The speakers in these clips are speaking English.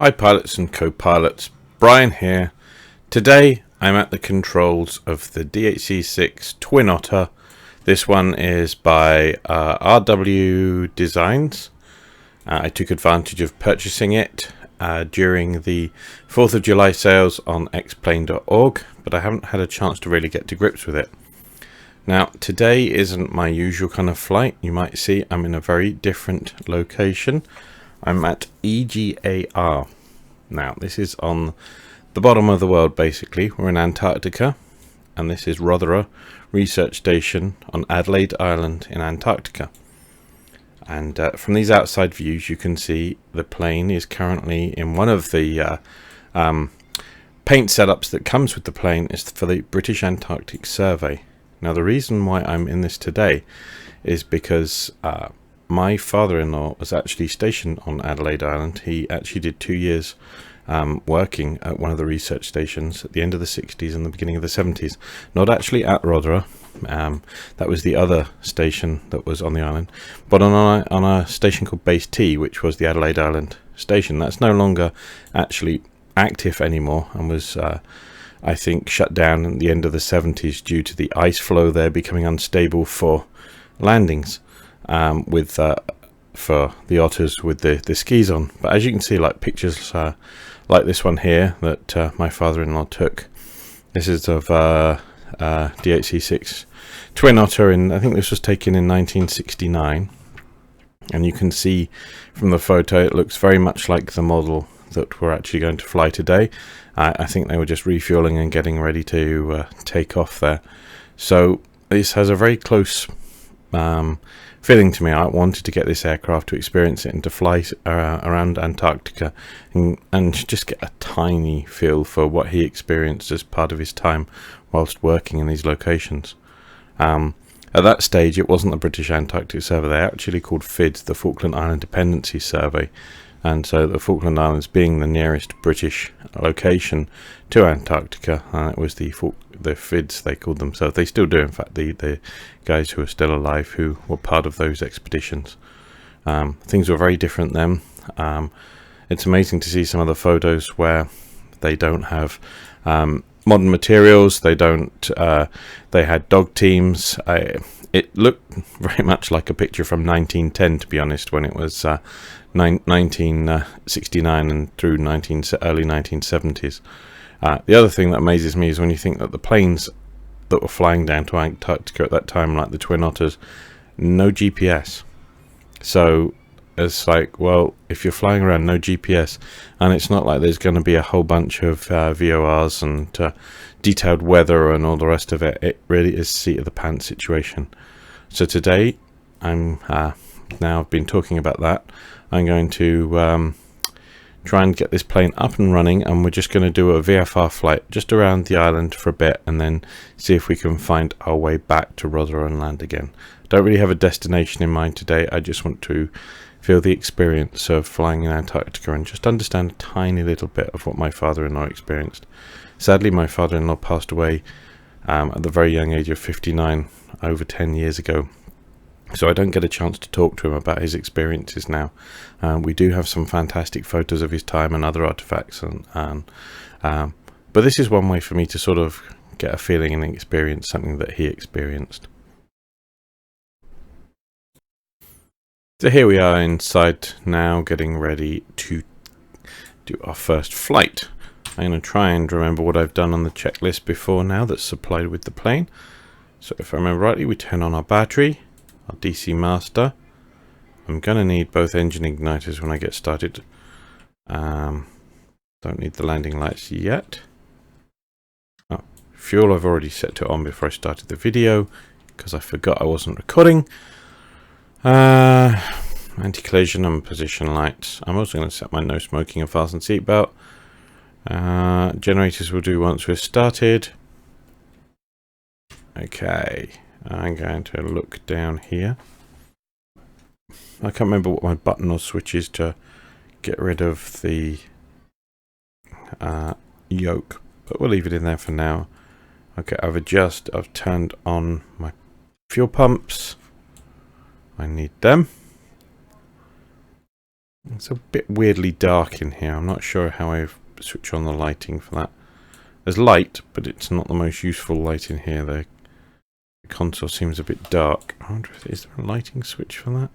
Hi pilots and co-pilots, Brian here. Today I'm at the controls of the DHC-6 Twin Otter. This one is by RW Designs. I took advantage of purchasing it during the 4th of July sales on xplane.org, but I haven't had a chance to really get to grips with it. Now today isn't my usual kind of flight. You might see I'm in a very different location. I'm at EGAR. Now this is on the bottom of the world basically. We're in Antarctica and this is Rothera Research Station on Adelaide Island in Antarctica. And from these outside views you can see the plane is currently in one of the paint setups that comes with the plane is for the British Antarctic Survey. Now the reason why I'm in this today is because my father-in-law was actually stationed on Adelaide Island. He actually did 2 years working at one of the research stations at the end of the 60s and the beginning of the 70s. Not actually at Rothera, that was the other station that was on the island, but on a station called Base T, which was the Adelaide Island station. That's no longer actually active anymore and was I think shut down at the end of the 70s due to the ice flow there becoming unstable for landings. For the otters with the skis on. But as you can see, like pictures like this one here that my father-in-law took. This is of DHC-6 Twin Otter, and I think this was taken in 1969. And you can see from the photo it looks very much like the model that we're actually going to fly today. I think they were just refueling and getting ready to take off there. So this has a very close feeling to me. I wanted to get this aircraft to experience it and to fly around Antarctica and just get a tiny feel for what he experienced as part of his time whilst working in these locations. At that stage it wasn't the British Antarctic Survey, they actually called FIDS, the Falkland Island Dependency Survey, and so the Falkland Islands being the nearest British location to Antarctica, it was the FIDS they called themselves. They still do, in fact, the guys who are still alive who were part of those expeditions. Things were very different then. It's amazing to see some of the photos where they don't have modern materials. They don't. They had dog teams. It looked very much like a picture from 1910, to be honest, when it was 1969 and through early 1970s. The other thing that amazes me is when you think that the planes that were flying down to Antarctica at that time, like the Twin Otters, no GPS. So it's like, well, if you're flying around no GPS, and it's not like there's going to be a whole bunch of VORs and detailed weather and all the rest of it, it really is seat of the pants situation. So today, now I've been talking about that, I'm going to try and get this plane up and running, and we're just going to do a VFR flight just around the island for a bit and then see if we can find our way back to Rothera and land again. Don't really have a destination in mind today. I just want to feel the experience of flying in Antarctica and just understand a tiny little bit of what my father-in-law experienced. Sadly, my father-in-law passed away at the very young age of 59 over 10 years ago. So I don't get a chance to talk to him about his experiences now. We do have some fantastic photos of his time and other artifacts, but this is one way for me to sort of get a feeling and experience something that he experienced. So here we are inside now, getting ready to do our first flight. I'm going to try and remember what I've done on the checklist before now that's supplied with the plane. So if I remember rightly, we turn on our battery, our DC master. I'm going to need both engine igniters when I get started. Don't need the landing lights yet. Oh, fuel I've already set it on before I started the video because I forgot I wasn't recording. Anti-collision and position lights. I'm also going to set my no smoking and fasten seatbelt. Generators will do once we're started. Okay, I'm going to look down here. I can't remember what my button or switch is to get rid of the yoke, but we'll leave it in there for now. Okay, I've turned on my fuel pumps. I need them. It's a bit weirdly dark in here. I'm not sure how I switch on the lighting for that. There's light, but it's not the most useful light in here. The console seems a bit dark. I wonder if is there a lighting switch for that?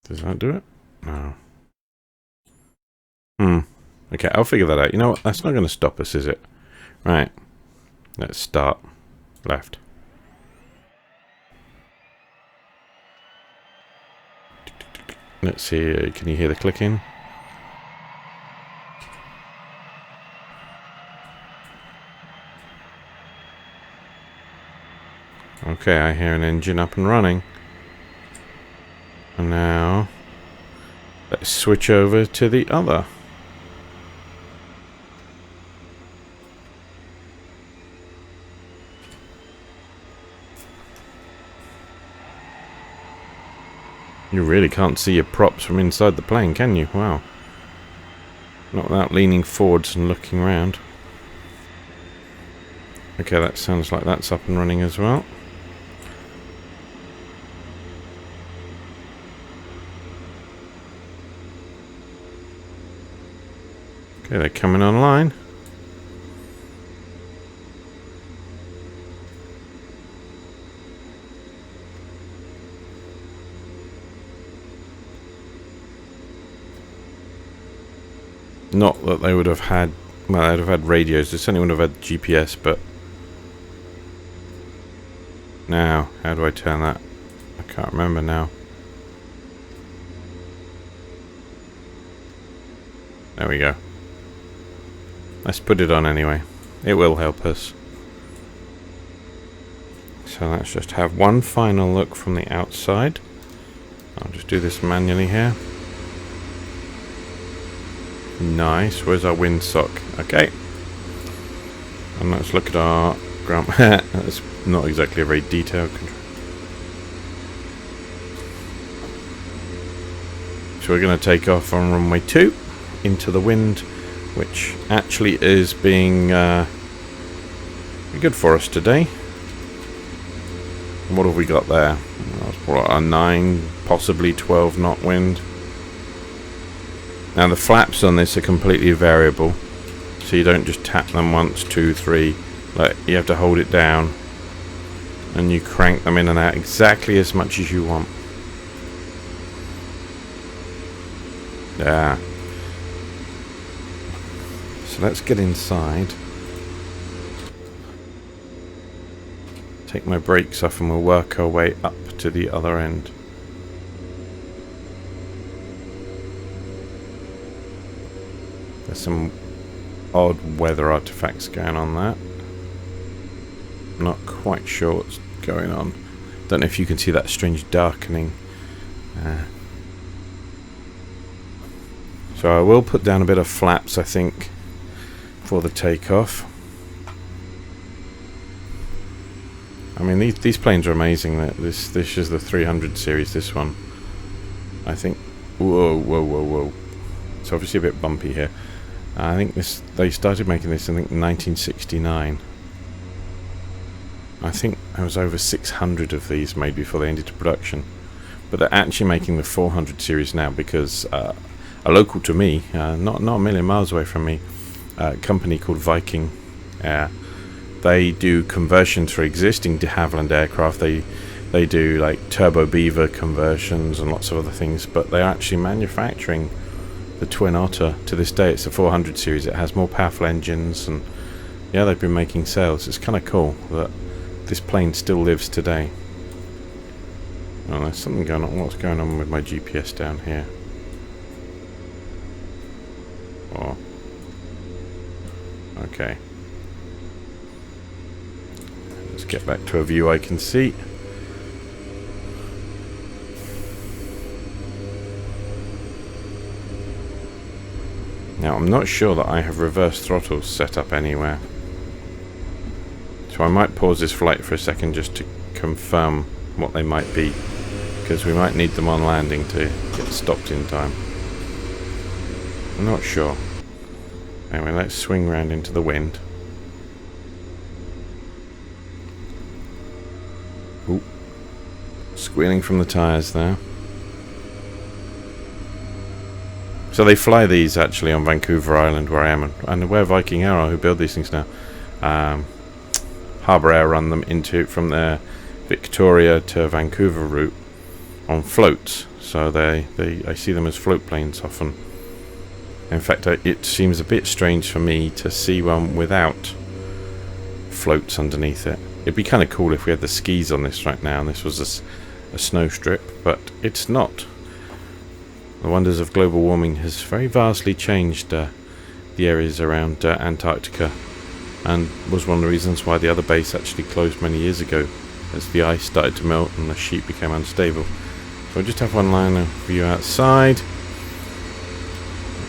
Does that do it? No. Okay, I'll figure that out. You know what? That's not going to stop us, is it? Right. Let's start. Left. Let's see. Can you hear the clicking? Okay, I hear an engine up and running. And now, let's switch over to the other. You really can't see your props from inside the plane, can you? Wow. Not without leaning forwards and looking around. Okay, that sounds like that's up and running as well. Okay, they're coming online. Not that they would have had, well, they'd have had radios. They certainly wouldn't have had GPS, but now, how do I turn that? I can't remember now. There we go. Let's put it on anyway. It will help us. So let's just have one final look from the outside. I'll just do this manually here. Nice. Where's our windsock? Okay. And let's look at our ground. That's not exactly a very detailed control. So we're going to take off on runway 2 into the wind, which actually is being good for us today. What have we got there? That's probably a 9, possibly 12 knot wind. Now the flaps on this are completely variable, so you don't just tap them once, 2, 3. Like, you have to hold it down, and you crank them in and out exactly as much as you want. Yeah. So let's get inside. Take my brakes off and we'll work our way up to the other end. There's some odd weather artifacts going on there. I'm not quite sure what's going on. Don't know if you can see that strange darkening. So I will put down a bit of flaps, I think, for the takeoff. I mean, these planes are amazing. This is the 300 series. This one, I think. Whoa, whoa, whoa, whoa! It's obviously a bit bumpy here. I think they started making this, I think, in 1969. I think there was over 600 of these made before they ended production. But they're actually making the 400 series now because a local to me, not a million miles away from me, a company called Viking, they do conversions for existing de Havilland aircraft. They do like Turbo Beaver conversions and lots of other things, but they're actually manufacturing the Twin Otter to this day. It's a 400 series. It has more powerful engines, and yeah, they've been making sales. It's kind of cool that this plane still lives today. Oh, there's something going on. What's going on with my GPS down here? Oh, okay. Let's get back to a view I can see. Now, I'm not sure that I have reverse throttles set up anywhere. So I might pause this flight for a second just to confirm what they might be, because we might need them on landing to get stopped in time. I'm not sure. Anyway, let's swing round into the wind. Ooh. Squealing from the tyres there. So they fly these actually on Vancouver Island where I am, and where Viking Air are, who build these things now. Harbour Air run them from their Victoria to Vancouver route on floats. So I see them as float planes often. In fact, it seems a bit strange for me to see one without floats underneath it. It'd be kind of cool if we had the skis on this right now and this was a snow strip, but it's not. The wonders of global warming has very vastly changed the areas around Antarctica, and was one of the reasons why the other base actually closed many years ago, as the ice started to melt and the sheet became unstable. So I just have one line of view outside.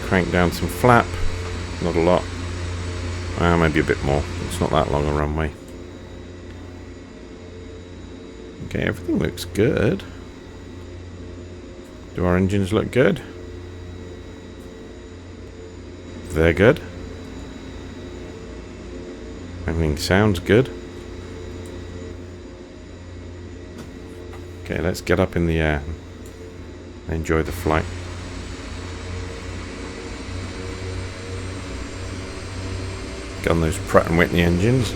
Crank down some flap, not a lot, maybe a bit more. It's not that long a runway. Okay, everything looks good. Do our engines look good? They're good. Everything sounds good. Okay, let's get up in the air and enjoy the flight. Get on those Pratt & Whitney engines.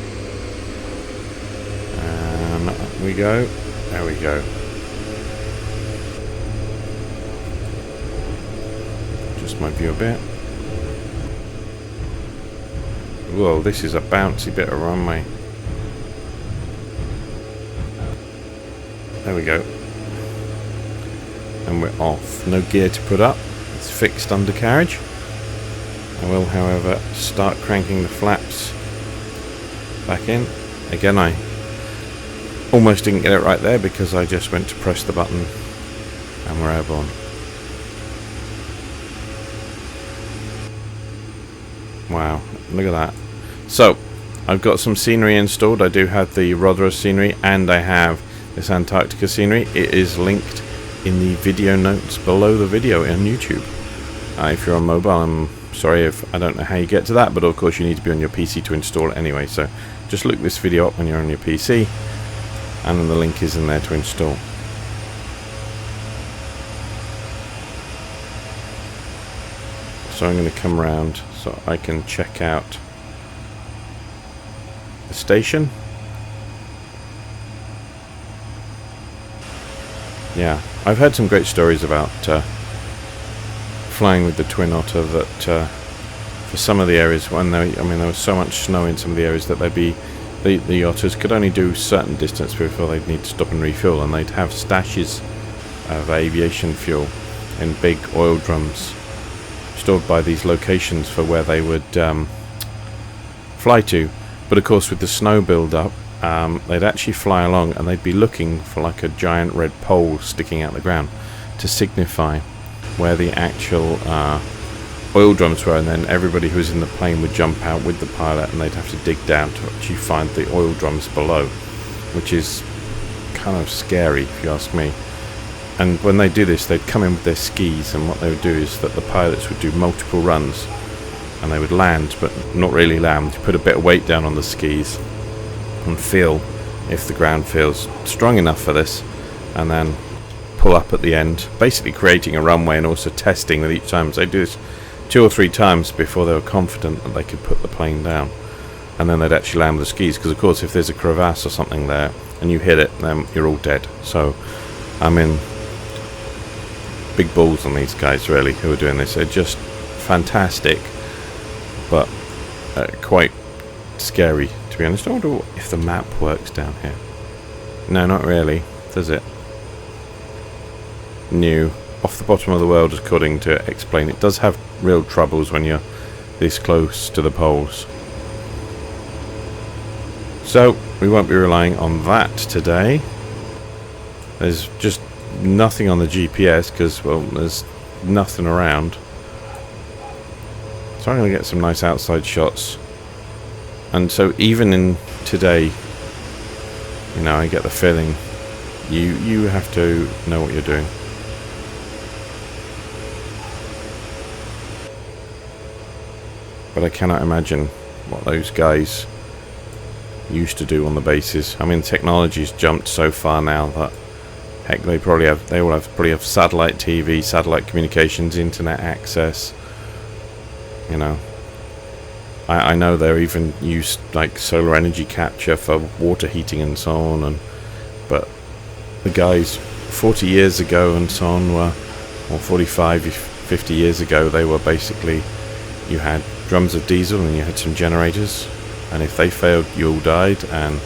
And up we go. There we go. Just my view a bit. Whoa, this is a bouncy bit of runway. There we go. And we're off. No gear to put up. It's fixed undercarriage. I will, however, start cranking the flaps back in. Again, I almost didn't get it right there because I just went to press the button and we're airborne. Wow, look at that. So, I've got some scenery installed. I do have the Rothera scenery and I have this Antarctica scenery. It is linked in the video notes below the video on YouTube. If you're on mobile, I'm sorry if I don't know how you get to that, but of course you need to be on your PC to install it anyway. So just look this video up when you're on your PC, and then the link is in there to install. So I'm going to come around so I can check out the station. Yeah, I've heard some great stories about flying with the Twin Otter, that for some of the areas when there was so much snow in some of the areas that the otters could only do certain distance before they'd need to stop and refuel, and they'd have stashes of aviation fuel in big oil drums stored by these locations for where they would fly to. But of course with the snow build up, they'd actually fly along and they'd be looking for like a giant red pole sticking out the ground to signify where the actual oil drums were, and then everybody who was in the plane would jump out with the pilot and they'd have to dig down to actually find the oil drums below, which is kind of scary if you ask me. And when they do this, they'd come in with their skis, and what they would do is that the pilots would do multiple runs and they would land, but not really land, put a bit of weight down on the skis and feel if the ground feels strong enough for this, and then pull up at the end, basically creating a runway and also testing with each time. So they do this 2 or 3 times before they were confident that they could put the plane down, and then they'd actually land with the skis, because of course if there's a crevasse or something there and you hit it, then you're all dead. So I'm in big balls on these guys really who are doing this. They're just fantastic, but quite scary to be honest. I wonder if the map works down here. No, not really, does it? New off the bottom of the world, according to Explain. It does have real troubles when you're this close to the poles. So we won't be relying on that today. There's just nothing on the GPS because, well, there's nothing around. So I'm going to get some nice outside shots. And so even in today, you know, I get the feeling you have to know what you're doing. But I cannot imagine what those guys used to do on the bases. I mean, technology's jumped so far now that heck, they probably have satellite TV, satellite communications, internet access. You know, I know they're even used like solar energy capture for water heating and so on. But the guys 40 years ago and so on were, or 45, 50 years ago, they were basically, you had drums of diesel and you had some generators, and if they failed, you all died, and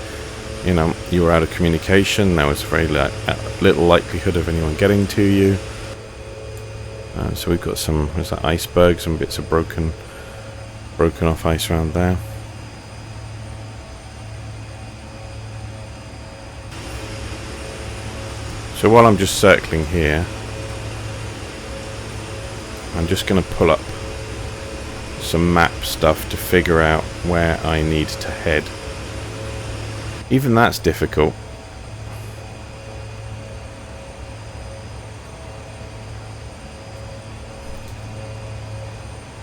you know, you were out of communication. There was very little likelihood of anyone getting to you. So we've got some, what's that, icebergs, some bits of broken off ice around there. So while I'm just circling here, I'm just going to pull up some map stuff to figure out where I need to head. Even that's difficult.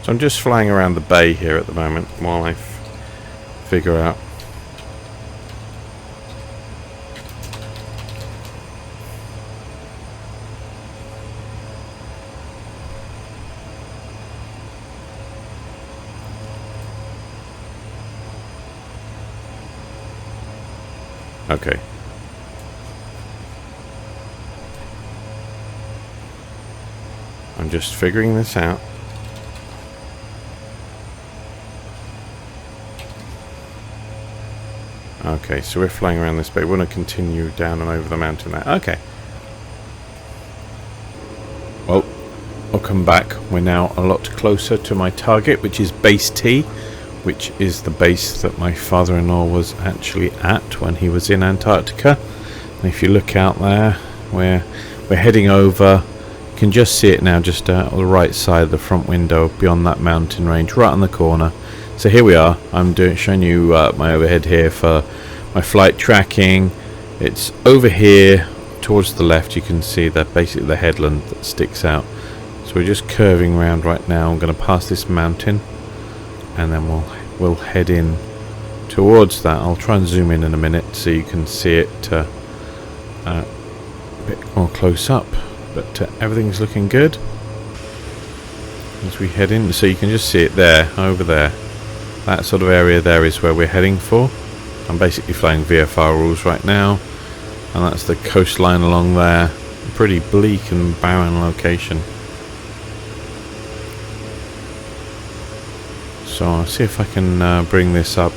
So I'm just flying around the bay here at the moment while I figure out. Okay. I'm just figuring this out. Okay, so we're flying around this bay. We're going to continue down and over the mountain there. Okay. Well, welcome back. We're now a lot closer to my target, which is base T, which is the base that my father-in-law was actually at when he was in Antarctica. And if you look out there, we're heading over. You can just see it now, just on the right side of the front window, beyond that mountain range, right on the corner. So here we are. I'm showing you my overhead here for my flight tracking. It's over here towards the left. You can see that basically the headland that sticks out. So we're just curving around right now. I'm going to pass this mountain, and then we'll head in towards that. I'll try and zoom in a minute so you can see it a bit more close up. But everything's looking good as we head in. So you can just see it there, over there. That sort of area there is where we're heading for. I'm basically flying VFR rules right now, and that's the coastline along there. Pretty bleak and barren location. So I'll see if I can bring this up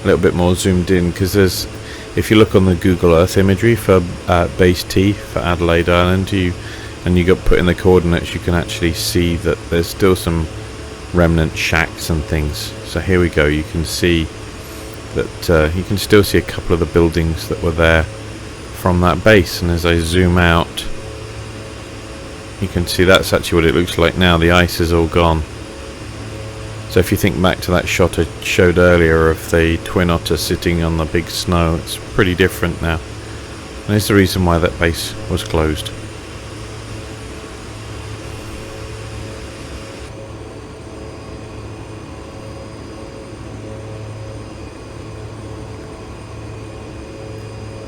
a little bit more zoomed in, because there's, if you look on the Google Earth imagery for base T for Adelaide Island, and you got put in the coordinates, you can actually see that there's still some remnant shacks and things. So here we go. You can see that you can still see a couple of the buildings that were there from that base, and as I zoom out, you can see that's actually what it looks like now. The ice is all gone. So if you think back to that shot I showed earlier of the twin otter sitting on the big snow, it's pretty different now. And it's the reason why that base was closed.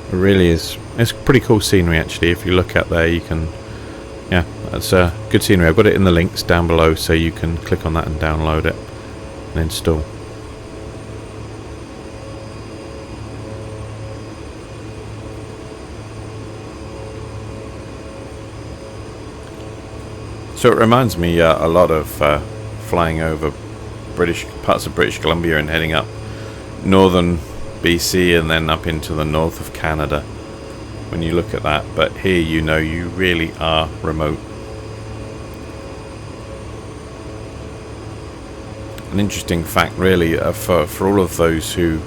It really is. It's pretty cool scenery actually. If you look out there, you can, yeah, that's good scenery. I've got it in the links down below, so you can click on that and download it and install. So it reminds me a lot of flying over parts of British Columbia and heading up northern BC and then up into the north of Canada when you look at that. But here, you know, you really are remote. An interesting fact really for all of those who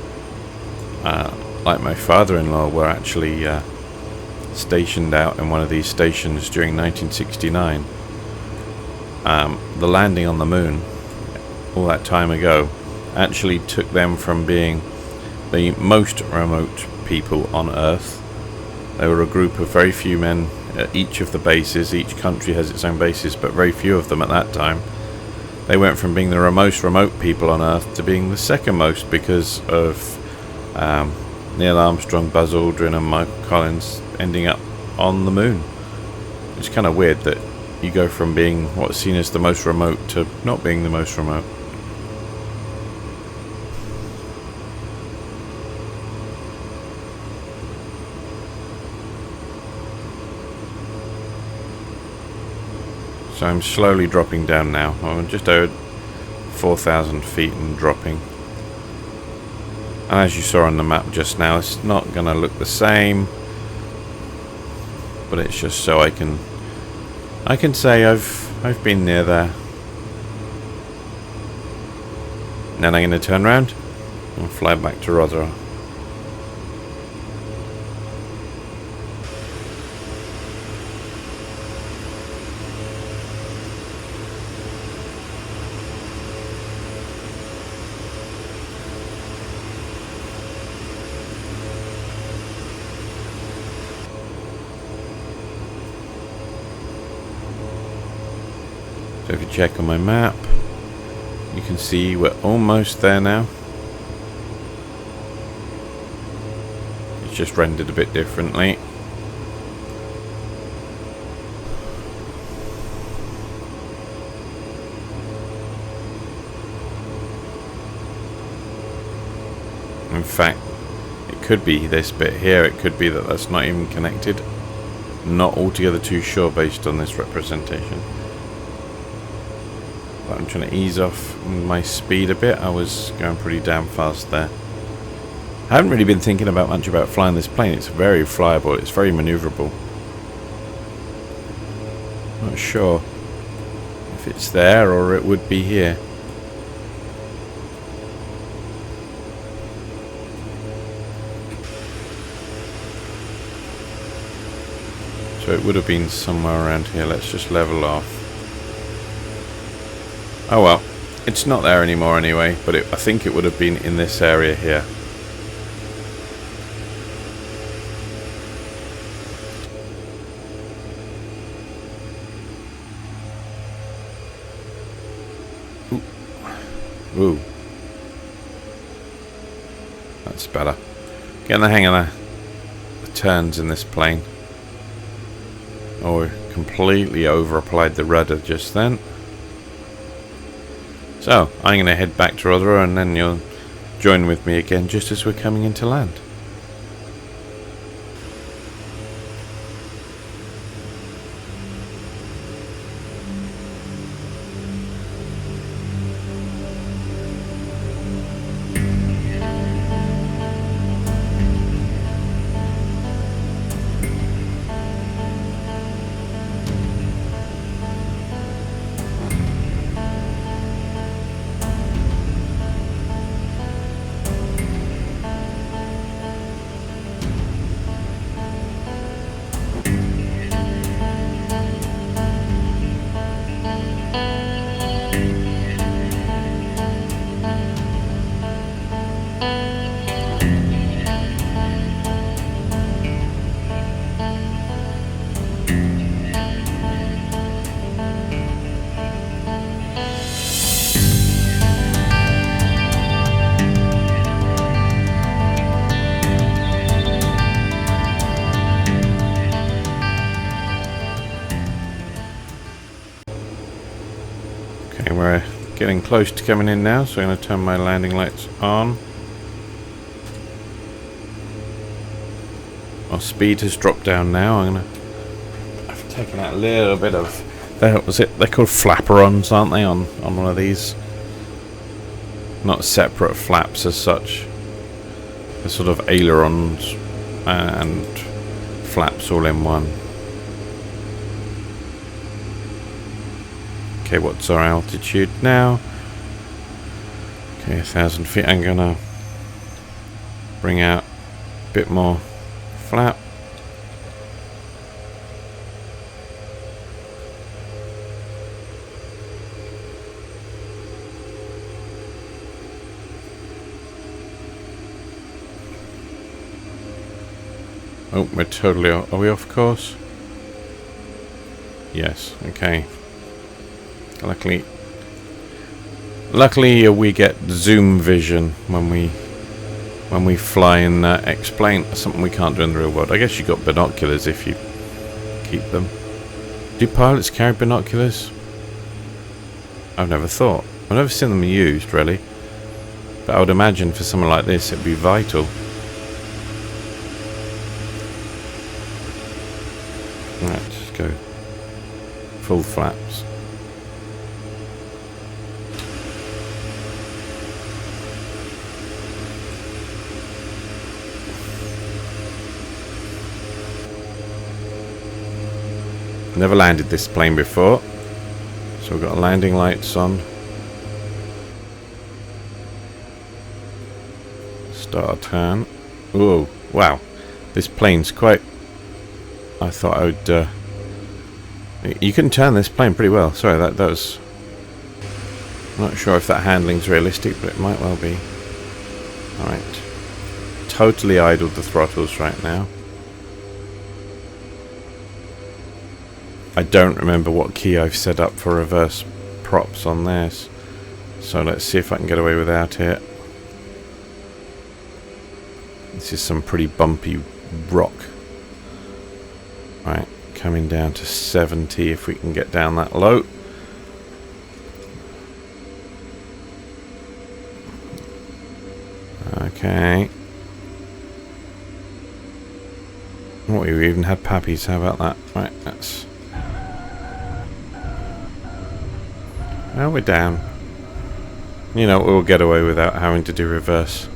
like my father-in-law were actually stationed out in one of these stations during 1969. The landing on the moon all that time ago actually took them from being the most remote people on Earth. They were a group of very few men at each of the bases. Each country has its own bases, but very few of them at that time. They went from being the most remote people on Earth to being the second most, because of Neil Armstrong, Buzz Aldrin and Michael Collins ending up on the moon. It's kind of weird that you go from being what's seen as the most remote to not being the most remote. So I'm slowly dropping down now. I'm just over 4,000 feet and dropping. And as you saw on the map just now, it's not going to look the same, but it's just so I can say I've been near there. And then I'm going to turn around and fly back to Rothera. So if you check on my map, you can see we're almost there now. It's just rendered a bit differently. In fact, it could be this bit here, it could be that that's not even connected. Not altogether too sure based on this representation. But I'm trying to ease off my speed a bit. I was going pretty damn fast there. I haven't really been thinking much about flying this plane. It's very flyable, it's very maneuverable. Not sure if it's there or it would be here. So it would have been somewhere around here. Let's just level off. Oh well, it's not there anymore anyway, but I think it would have been in this area here. Ooh. That's better. Getting the hang of the turns in this plane. Oh, we completely over applied the rudder just then. So, I'm going to head back to Rothera and then you'll join with me again just as we're coming into land. We're getting close to coming in now, so I'm going to turn my landing lights on. Our speed has dropped down now. I've taken out a little bit of, they're called flaperons, aren't they, on one of these? Not separate flaps as such. They're sort of ailerons and flaps all in one. Okay, what's our altitude now? Okay, 1,000 feet. I'm gonna bring out a bit more flap. Oh, we're totally off. Are we off course? Yes, okay. Luckily we get zoom vision when we when we fly in X-plane. Something we can't do in the real world. I guess you got binoculars if you keep them. Do pilots carry binoculars? I've never thought. I've never seen them used, really. But I would imagine for something like this it'd be vital. Right, just go full flaps. Never landed this plane before, so we've got landing lights on. Start a turn. Oh, wow. This plane's quite... I thought I would... You can turn this plane pretty well. Sorry, that was... I'm not sure if that handling's realistic, but it might well be. Alright. Totally idled the throttles right now. I don't remember what key I've set up for reverse props on this. So let's see if I can get away without it. This is some pretty bumpy rock. Right, coming down to 70 if we can get down that low. Okay. Oh, we even had pappies, how about that? Right, that's... Well, we're down. You know, we'll get away without having to do reverse.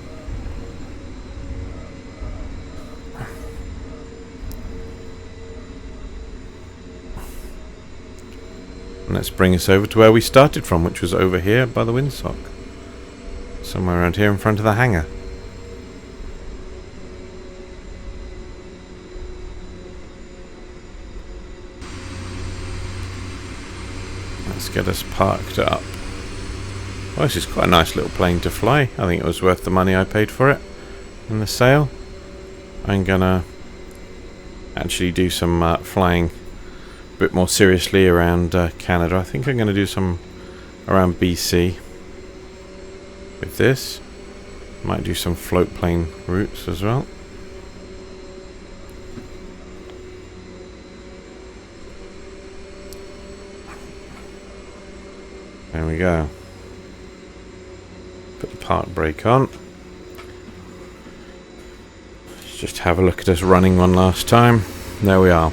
And let's bring us over to where we started from, which was over here by the windsock. Somewhere around here in front of the hangar. Let's get us parked up. Well, this is quite a nice little plane to fly. I think it was worth the money I paid for it in the sale. I'm gonna actually do some flying a bit more seriously around Canada. I think I'm gonna do some around BC with this. Might do some float plane routes as well. There we go. Put the park brake on. Let's just have a look at us running one last time. There we are.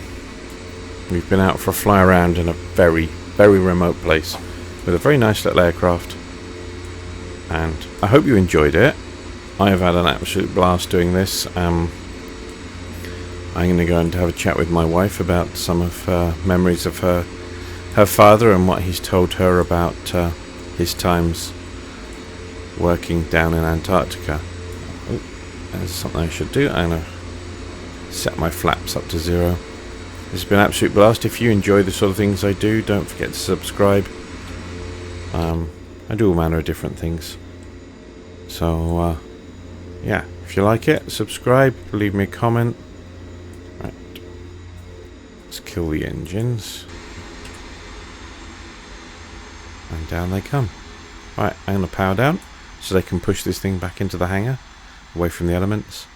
We've been out for a fly around in a very, very remote place with a very nice little aircraft. And I hope you enjoyed it. I have had an absolute blast doing this. I'm going to go and have a chat with my wife about some of her memories of her father and what he's told her about his times working down in Antarctica. Oh, there's something I should do. I'm going to set my flaps up to 0. This has been an absolute blast. If you enjoy the sort of things I do, don't forget to subscribe. I do all manner of different things. So, yeah, if you like it, subscribe, leave me a comment. Right. Let's kill the engines. And down they come. Right, I'm going to power down so they can push this thing back into the hangar, away from the elements.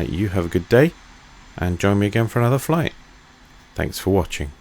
You have a good day, and join me again for another flight. Thanks for watching.